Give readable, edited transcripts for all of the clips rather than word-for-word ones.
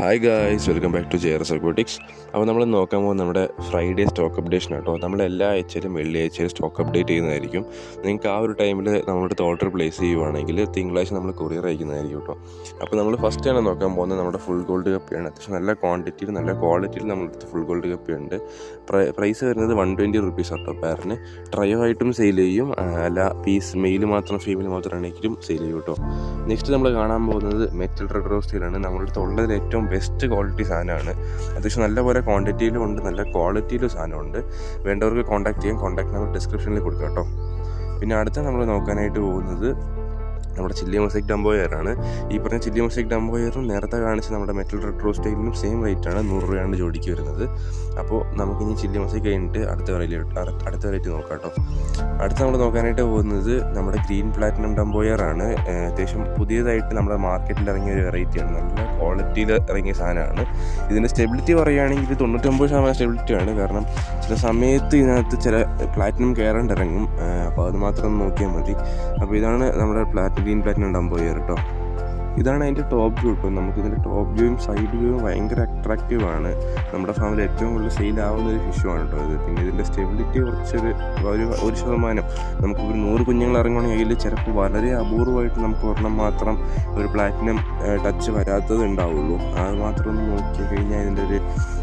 Hi guys, welcome back to JRS Aquatics. അപ്പോൾ നമ്മൾ നോക്കാൻ പോകുന്നത് നമ്മുടെ ഫ്രൈഡേ സ്റ്റോക്ക് അപ്ഡേഷൻ ആട്ടോ. നമ്മൾ എല്ലാ ആഴ്ചയിലും വെള്ളിയാഴ്ചയിലും സ്റ്റോക്ക് അപ്ഡേറ്റ് ചെയ്യുന്നതായിരിക്കും. നിങ്ങൾക്ക് ആ ഒരു ടൈമിൽ നമ്മുടെ ഓർഡർ പ്ലേസ് ചെയ്യുവാണെങ്കിൽ തിങ്കളാഴ്ച നമ്മൾ കൊറിയർ അയക്കുന്നതായിരിക്കും കേട്ടോ. അപ്പോൾ നമ്മൾ ഫസ്റ്റ് ആണ് നോക്കാൻ പോകുന്നത് നമ്മുടെ ഫുൾ ഗോൾഡ് കപ്പിയാണ്. അത്യാവശ്യം നല്ല ക്വാണ്ടിറ്റിയിൽ നല്ല ക്വാളിറ്റിയിൽ നമ്മളടുത്ത് ഫുൾ ഗോൾഡ് കപ്പിയുണ്ട്. പ്രൈസ് വരുന്നത് 120 റുപ്പീസ് ആട്ടോ പേരിന്. ട്രയോ ആയിട്ടും സെയിൽ ചെയ്യും, അല്ല പീസ് മെയിൽ മാത്രം ഫീമെയിൽ മാത്രം ആണെങ്കിലും സെയിൽ ചെയ്യും കേട്ടോ. നെക്സ്റ്റ് നമ്മൾ കാണാൻ പോകുന്നത് മെറ്റൽ റെഡ് റോസ്റ്റിലാണ്. നമ്മുടെ അടുത്ത് ഉള്ളതിൽ ഏറ്റവും ബെസ്റ്റ് ക്വാളിറ്റി സാധനമാണ്. അത്യാവശ്യം നല്ലപോലെ ക്വാണ്ടിറ്റിയിലും ഉണ്ട്, നല്ല ക്വാളിറ്റിയിലും സാധനമുണ്ട്. വേണ്ടവർക്ക് കോൺടാക്ട് ചെയ്യാം. കോൺടാക്ട് നമ്പർ ഡിസ്ക്രിപ്ഷനിൽ കൊടുക്കാം കേട്ടോ. പിന്നെ അടുത്ത നമ്മൾ നോക്കാനായിട്ട് പോകുന്നത് നമ്മുടെ ചില്ലി മൊസൈക്ക് ഡംബോയറാണ്. ഈ പറഞ്ഞ ചില്ലി മൊസൈക്ക് ഡംബോയറും നേരത്തെ കാണിച്ച നമ്മുടെ മെറ്റൽ റെഡ് റോസ്റ്റൈലിനും സെയിം റേറ്റാണ്, 100 രൂപയാണ് ജോഡിക്ക് വരുന്നത്. അപ്പോൾ നമുക്കിനി ചില്ലി മൊസൈക്ക് കഴിഞ്ഞിട്ട് അടുത്ത വെറൈറ്റി നോക്കാം കേട്ടോ. അടുത്ത നമ്മൾ നോക്കാനായിട്ട് പോകുന്നത് നമ്മുടെ ഗ്രീൻ പ്ലാറ്റിനം ഡംബോയറാണ്. അത്യാവശ്യം പുതിയതായിട്ട് നമ്മുടെ മാർക്കറ്റിൽ ഇറങ്ങിയ ഒരു വെറൈറ്റിയാണ്. നല്ല ക്വാളിറ്റിയിൽ ഇറങ്ങിയ സാധനമാണ്. ഇതിൻ്റെ സ്റ്റെബിലിറ്റി പറയുകയാണെങ്കിൽ 99% സ്റ്റെബിലിറ്റിയാണ്. കാരണം ചില സമയത്ത് ഇതിനകത്ത് ചില പ്ലാറ്റിനം കയറേണ്ടി ഇറങ്ങും. അപ്പോൾ അത് മാത്രം നോക്കിയാൽ മതി. അപ്പോൾ ഇതാണ് നമ്മുടെ ഗ്രീൻ പ്ലാറ്റിനം ഡംബോയർ കേട്ടോ. ഇതാണ് അതിൻ്റെ ടോപ്പ് വ്യൂ കേട്ടോ. നമുക്കിതിൻ്റെ ടോപ്പ് വ്യൂവും സൈഡ് വ്യൂവും ഭയങ്കര അട്രാക്റ്റീവാണ്. നമ്മുടെ ഫാമിലി ഏറ്റവും കൂടുതൽ സെയിലാവുന്ന ഒരു ഫിഷുമാണ് കേട്ടോ ഇത്. പിന്നെ ഇതിൻ്റെ സ്റ്റെബിലിറ്റി കുറച്ചൊരു 1% നമുക്കൊരു 100 കുഞ്ഞുങ്ങൾ ഇറങ്ങുകയാണെങ്കിൽ ചിലപ്പോൾ വളരെ അപൂർവമായിട്ട് നമുക്ക് ഒരെണ്ണം മാത്രം ഒരു പ്ലാറ്റിനം ടച്ച് വരാത്തത് ഉണ്ടാവുള്ളൂ. അത് മാത്രം ഒന്ന് നോക്കി കഴിഞ്ഞാൽ ഇതിൻ്റെ ഒരു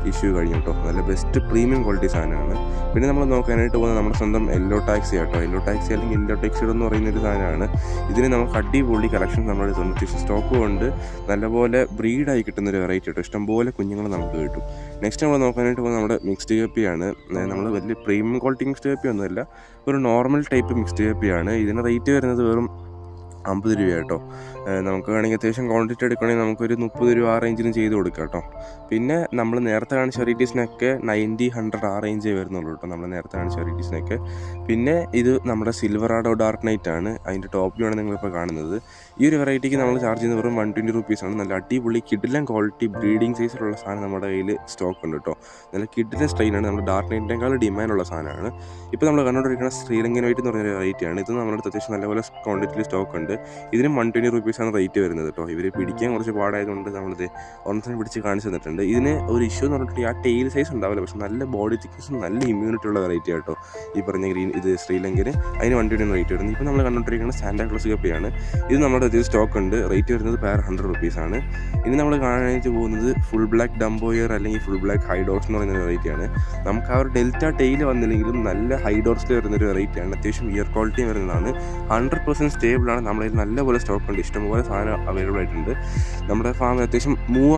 ഇഷ്യൂ കഴിഞ്ഞു കേട്ടോ. നല്ല ബെസ്റ്റ് പ്രീമിയം ക്വാളിറ്റി സാധനമാണ്. പിന്നെ നമ്മൾ നോക്കാനായിട്ട് പോകുന്നത് നമ്മുടെ സ്വന്തം യെല്ലോ ടാക്സി കേട്ടോ. യെല്ലോ ടാക്സി അല്ലെങ്കിൽ യെല്ലോ ടെക്സിഡ് എന്ന് പറയുന്നൊരു സാധനമാണ്. ഇതിന് നമുക്ക് അടിപൊളി കളക്ഷൻ നമ്മുടെ അത്യാവശ്യം സ്റ്റോക്കും ഉണ്ട്. നല്ലപോലെ ബ്രീഡായി കിട്ടുന്നൊരു വെറൈറ്റി കേട്ടോ. ഇഷ്ടംപോലെ കുഞ്ഞുങ്ങൾ നമുക്ക് കിട്ടും. നെക്സ്റ്റ് നമ്മൾ നോക്കാനായിട്ട് പോകുന്നത് നമ്മുടെ മിക്സ്ഡ് കപ്പിയാണ്. നമ്മൾ വലിയ പ്രീമിയം ക്വാളിറ്റി മിക്സ്ഡ് കപ്പി ഒന്നുമല്ല, ഒരു നോർമൽ ടൈപ്പ് മിക്സ്ഡ് കപ്പിയാണ്. ഇതിന് റേറ്റ് വരുന്നത് വെറും 50 രൂപ കേട്ടോ. നമുക്ക് വേണമെങ്കിൽ അത്യാവശ്യം ക്വാണ്ടിറ്റി എടുക്കുകയാണെങ്കിൽ നമുക്കൊരു 30 രൂപ ആ റേഞ്ചിലും ചെയ്ത് കൊടുക്കാം കേട്ടോ. പിന്നെ നമ്മൾ നേരത്തെ കാണിച്ച വെറൈറ്റീസിനൊക്കെ 90, 100 ആ റേഞ്ചേ വരുന്നുള്ളൂ കേട്ടോ. നമ്മൾ നേരത്തെ കാണിച്ച വെറൈറ്റീസിനൊക്കെ. പിന്നെ ഇത് നമ്മുടെ സിൽവറാഡോ ഡാർക്ക് നൈറ്റ് ആണ്. അതിൻ്റെ ടോപ്പ് വ്യൂ ആണ് നിങ്ങളിപ്പോൾ കാണുന്നത്. ഈ ഒരു വെറൈറ്റിക്ക് നമ്മൾ ചാർജ് ചെയ്യുന്നത് വെറും 120 റുപ്പീസാണ്. നല്ല അടിപൊളി കിഡിലൻ ക്വാളിറ്റി ബ്രീഡിംഗ് സൈസിലുള്ള സാധനം നമ്മുടെ കയ്യിൽ സ്റ്റോക്ക് ഉണ്ട് കേട്ടോ. നല്ല കിഡിലൻ സ്ട്രെയിനാണ്. നമ്മുടെ ഡാർക്ക് നൈറ്റിനേക്കാൾ ഡിമാൻഡുള്ള സാധനമാണ്. ഇപ്പോൾ നമ്മൾ കണ്ടുകൊണ്ടിരിക്കുന്ന ശ്രീലങ്കൻ വൈറ്റ് എന്ന് പറഞ്ഞൊരു വെറൈറ്റിയാണ്. ഇത് നമ്മുടെ അടുത്ത് അത്യാവശ്യം നല്ലപോലെ ക്വാണ്ടിറ്റിയിൽ സ്റ്റോക്ക് ഉണ്ട്. ഇതിനും 120 റുപ്പീസാണ് റേറ്റ് വരുന്നത് കേട്ടോ. ഇവർ പിടിക്കാൻ കുറച്ച് പാടായതുകൊണ്ട് നമ്മളിത് ഒരെണ്ണത്തിന് പിടിച്ച് കാണിച്ചു തന്നിട്ടുണ്ട്. ഇതിന് ഒരു ഇഷ്യൂ എന്ന് പറഞ്ഞിട്ട് ആ ടെയിൽ സൈസ് ഉണ്ടാവില്ല, പക്ഷേ നല്ല ബോഡി തിക്നെസ്സും നല്ല ഇമ്മ്യൂണിറ്റി ഉള്ള വെറൈറ്റി കേട്ടോ. ഈ പറഞ്ഞ ഇത് ശ്രീലങ്കന് അതിന് 120 റേറ്റ് വരുന്നത്. ഇപ്പോൾ നമ്മൾ കണ്ടുകൊണ്ടിരിക്കുന്ന സാന്റാക്ലോസ് കപ്പിയാണ്. ഇത് നമ്മുടെ ഇതിൽ സ്റ്റോക്ക് ഉണ്ട്. റേറ്റ് വരുന്നത് പെർ 100 റുപ്പീസാണ്. ഇനി നമ്മൾ കാണാനായിട്ട് പോകുന്നത് ഫുൾ ബ്ലാക്ക് ഡംബോയർ അല്ലെങ്കിൽ ഫുൾ ബ്ലാക്ക് ഹൈഡോർസ് എന്ന് പറയുന്ന വെറൈറ്റിയാണ്. നമുക്ക് ആ ഒരു ഡെൽറ്റ ടെയിൽ വന്നില്ലെങ്കിലും നല്ല ഹൈഡോർസിൽ വരുന്നൊരു വെറൈറ്റിയാണ്. അത്യാവശ്യം ഇയർ ക്വാളിറ്റിയും വരുന്നതാണ്. 100% സ്റ്റേബിളാണ്. നമ്മളതിൽ നല്ലപോലെ സ്റ്റോക്ക് ഉണ്ട്. ഇഷ്ടംപോലെ സാധനം അവൈലബിൾ ആയിട്ടുണ്ട്. നമ്മുടെ ഫാമിൽ അത്യാവശ്യം